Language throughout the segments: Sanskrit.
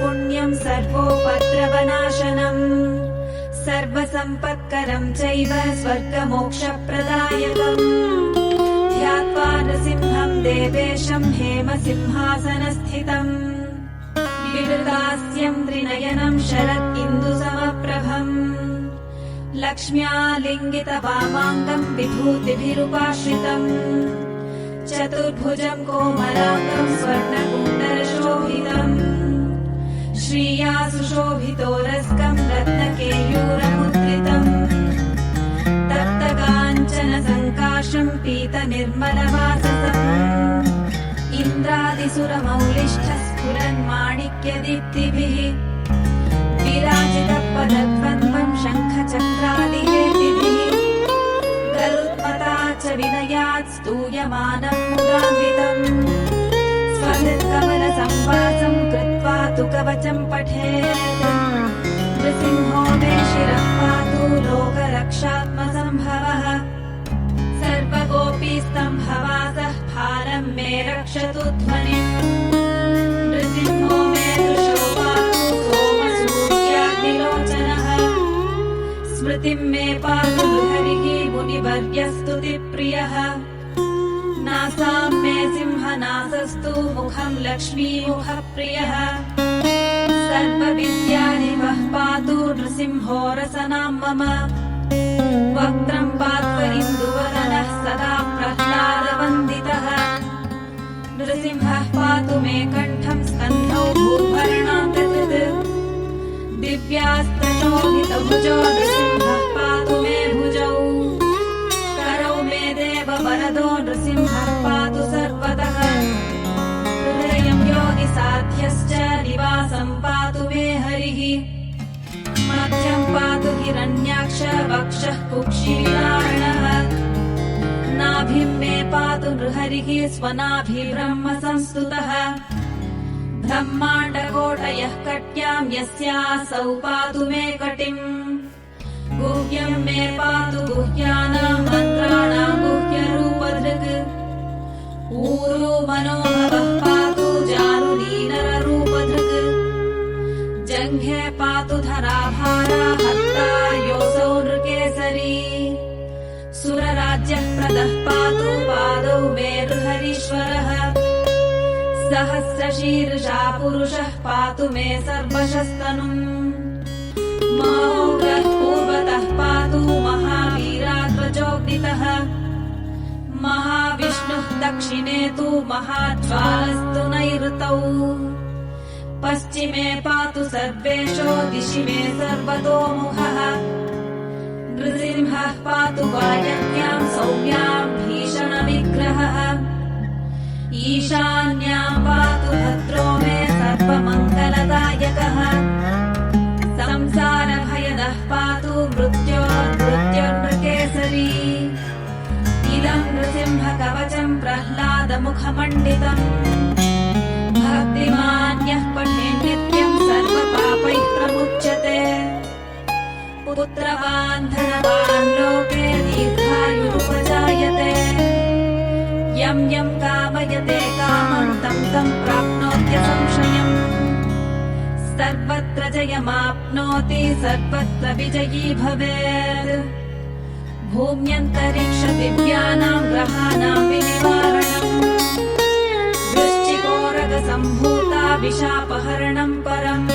पुण्यं सर्वोपद्रवनाशनम् सर्वसम्पत्करं चैव स्वर्गमोक्षप्रदायकम् ध्यात्वा नृसिंहं देवेशं हेमसिंहासनस्थितम् विवृतास्यं त्रिनयनं शरत् इन्दुसमप्रभम् लक्ष्म्यालिङ्गितवामाङ्गं विभूतिभिरुपाश्रितम् चतुर्भुजं कोमलाङ्गं स्वर्णकुण्डलशोभितम् श्रिया सुशोभितोरस्कं रत्नकेयूरमुद्रितम् तप्तकाञ्चनसङ्काशं पीतनिर्मलवाससम् इन्द्रादिसुरमौलिष्ठस्फुरन्माणिक्यदीप्तिभिः विराजितपदद्वन्द्वं शङ्खचक्रादिहेतिभिः गरुत्मता च विनयात् स्तूयमानं मुदान्वितम् स्वहृत्कमलसंवासं कृत्वा तु कवचं पठेत् नृसिंहो मे शिरः पातु लोकरक्षात्मसम्भवः सर्वगोपीस्तम्भवासः फालं मे रक्षतु ध्वनिम् नृसिंहो मे दृशो पातु सोमसूर्याग्निलोचनः स्मृतिं मे पातु हरिः मुनिवर्यस्तुतिप्रियः नासां मे सिंहनासस्तु मुखं लक्ष्मीमुखप्रियः सर्वविद्यानिवः पातु नृसिंहो रसनां मम वक्त्रं पात्व इन्दुवदनः सदा प्रह्लादवन्दितः नृसिंहः पातु मे कण्ठं स्कन्धौ भूभरणान्तकृत् दिव्यास्त्रशोभितभुजो नृसिंहः पातु मे भुजौ करौ मे देववरदो नृसिंहः पातु सर्वतः हृदयं योगिसाध्यश्च निवासं पातु मे हरिः मध्यं पातु हिरण्याक्ष वक्षः कुक्षिविदारणः नाभिं मे पातु नृहरिः स्वनाभिब्रह्म संस्तुतः ब्रह्माण्डकोटयः कट्यां यस्यासौ पातु मे कटिम् गुह्यं मे पातु गुह्यानां मन्त्राणां गुह्यरूपधृक् ऊरू मनोभवः पातु जानुलीनररूपधृक् जङ्घे पातु धराभारा हस्ता योऽसौ नृकेसरी सुरराज्यः प्रदः पातु पादौ मे नृहरीश्वरः सहस्रशीर्षा पुरुषः पातु मे सर्वशस्तनुम् महोग्रः पूर्वतः पातु महावीराध्वजोऽग्नितः महाविष्णुः दक्षिणे तु महाज्वालस्तु नैऋतौ पश्चिमे पातु सर्वेषो दिशि मे सर्वतोमुखः नृसिंहः पातु वायव्यां सौम्यां भीषणविग्रहः ईशान्यां पातु भद्रो मे सर्वमङ्गलदायकः संसारभयदः पातु मृत्योर्नृकेसरी इदं नृसिंहकवचं प्रह्लादमुखमण्डितम् भक्तिमान्यः पठेत् नित्यं सर्वपापैः प्रमुच्यते पुत्रवान् धनवान् लोके दीर्घायुरुपजायते यं यं कामयते कामं तं तं प्राप्नोत्यसंशयम् सर्वत्र जयमाप्नोति सर्वत्र विजयी भवेत् भूम्यन्तरिक्षदिव्यानां ग्रहाणां विनिवारणम् वृश्चिकोरगसम्भूता विशापहरणं परम्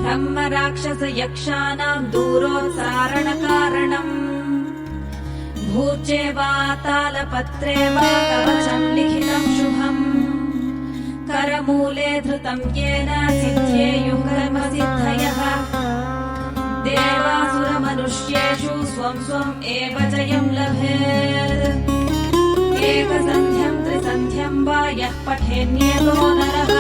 ब्रह्मराक्षसयक्षाणां दूरोत्सारणकारणम् भूर्जे वा तालपत्रे वा कवचं लिखितं शुभम् करमूले धृतं येन सिद्ध्येयुः कर्मसिद्धयः देवासुरमनुष्येषु स्वं स्वम् एव जयं लभेत् एकसन्ध्यं त्रिसन्ध्यं वा यः पठेन्येतो नरः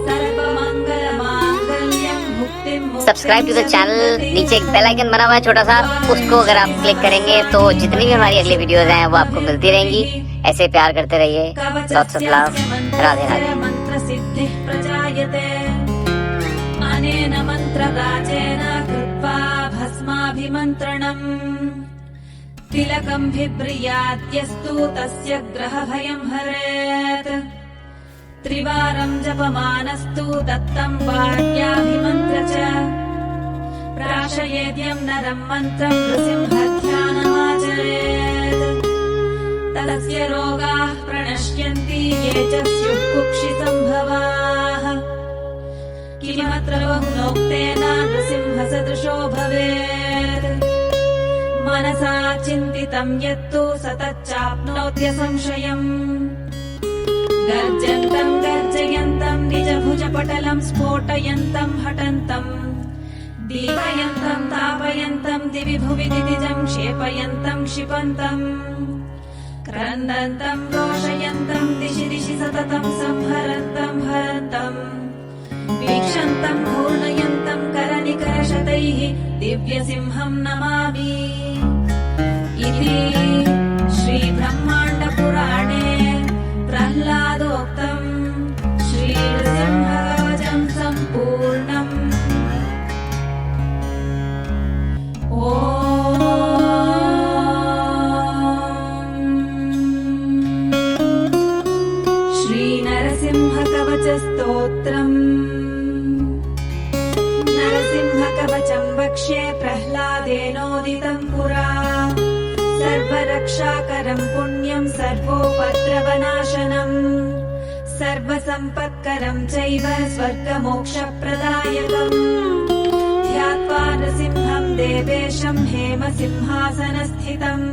सर्वमङ्गलमाङ्गल्यं मुक्तिं सब्सक्राइब टू द चैनल। नीचे एक बेल आइकन बना हुआ है छोटा सा, उसको अगर आप क्लिक करेंगे तो जितनी भी हमारी अगली वीडियोस हैं वो आपको मिलती रहेंगी। ऐसे प्यार करते रहिए। Lots of love. Radhe Radhe. मंत्रसिद्धिः प्रजायते अनेन मन्त्रराजेन कृत्वा भस्म पूर्णाभिमन्त्रणम् तिलकम् बिभ्रियाद्यस्तु तस्य ग्रहभयम् हरेत् त्रिवारम् जपमानस्तु दत्तम् वाक्याभिमन्त्र च प्राशयेद्यम् नरम् मन्त्रम् नृसिंहध्यानमाचरेत् तस्य रोगाः प्रणश्यन्ति ये च स्युः कुक्षिसम्भवाः किमत्र बहुनोक्तेन नृसिंहसदृशो भवेत् मनसा चिन्तितम् यत्तु स तच्चाप्नोत्य संशयम् गर्जन्तम् गर्जयन्तम् निजभुजपटलम् स्फोटयन्तम् हटन्तम् दीपयन्तम् तापयन्तम् दिवि भुवि दितिजम् क्षेपयन्तम् क्षिपन्तम् क्रन्दन्तम् रोषयन्तम् दिशि दिशि सततम् संहरन्तम् हरन्तम् वीक्षन्तम् घूर्णयन्तम् करनिकरशतैः दिव्यसिंहम् नमामि इति श्रीब्रह्माण्डपुराणे प्रह्लादोक्तम् श्रीनृसिंहकवचम् सम्पूर्णम्। श्रीनरसिंहकवचस्तोत्रम् नरसिंहकवचम् वक्ष्ये प्रह्लादेनोदितम् पुरा सर्वरक्षाकरम् पुण्यम् सर्वोपद्रवनाशनम् सर्वसम्पत्करम् चैव स्वर्गमोक्षप्रदायकम् ध्यात्वा नृसिंहम् देवेशम् हेमसिंहासनस्थितम्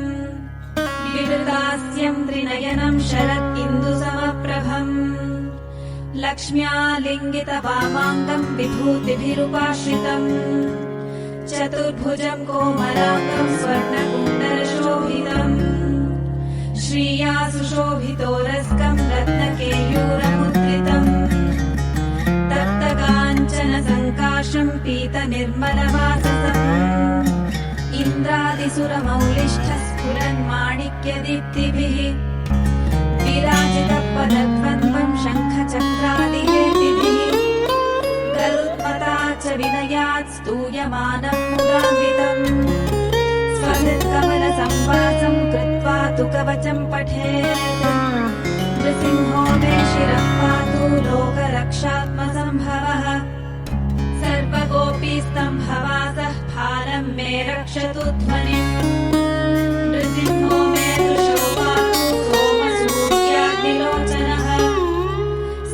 विवृतास्यम् त्रिनयनम् शरत् इन्दुसमप्रभम् लक्ष्म्यालिङ्गितवामाङ्गम् विभूतिभिरुपाश्रितम् चतुर्भुजम् कोमलाङ्गम् स्वर्णकुण्डलशोभितम् श्रिया सुशोभितोरस्कम् रत्नकेयूरमुद्रितम् तप्तकाञ्चन सङ्काशम् पीतनिर्मलवाससम् इन्द्रादिसुरमौलिष्ठः स्फुरन्माणिक्यदीप्तिभिः विराजितपदद्वन्द्वम् शङ्खचक्रादिहेतिभिः गरुत्मता च विनयात् स्तूयमानम् मुदान्वितम् स्वहृत्कमलसंवासम् कृत्वा तु कवचम् पठेत् नृसिंहो मे शिरः पातु लोकरक्षात्मसम्भवः सर्वगोपीस्तम्भवासः फालम् मे रक्षतु ध्वनिम् नृसिंहो मे दृशो पातु सोमसूर्याग्निलोचनः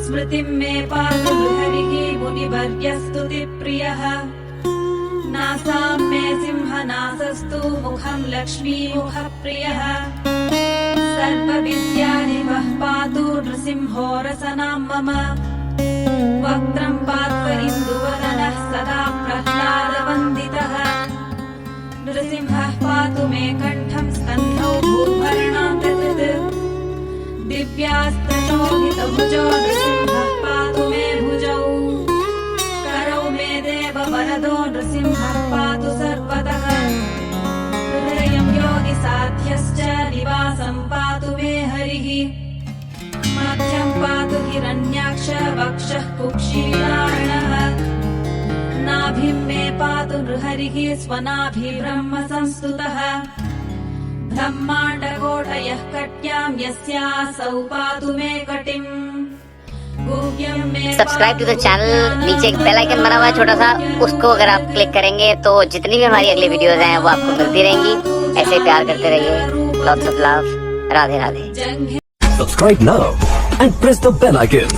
स्मृतिम् मे पातु हरिः मुनिवर्यस्तुतिप्रियः नासाम् मे सिंहनासस्तु मुखम् लक्ष्मीमुखप्रियः सर्वविद्यानिवः पातु नृसिंहो रसनाम् मम वक्त्रम् पात्वरिन्दुवदनः सदा प्रह्लादवन्दितः नृसिंहः पातु मे कण्ठम् स्कन्धौ भूर्भरणान्तकृत् दिव्यास्त्रशोभितभुजो नृसिंहः पातु मे भुजौ करौ मे देववरदो नृसिंहः पातु सर्वतः हृदयम् योगिसाध्यश्च निवासम् पातु मे हरिः मध्यम् पातु हिरण्याक्ष वक्षः कुक्षीराणः नाभिम् मे पातु नृहरिः स्वनाभिब्रह्म संस्तुतः ब्रह्माण्डकोटयः कट्याम् यस्यासौ पातु मे कटिम् सब्सक्राइब टू द चैनल। नीचे एक बेल आइकन बना हुआ है छोटा सा, उसको अगर आप क्लिक करेंगे तो जितनी भी हमारी अगली वीडियोस हैं वो आपको मिलती रहेंगी। ऐसे प्यार करते रहिए। Lots of love. Radhe Radhe. Subscribe now and press the bell icon.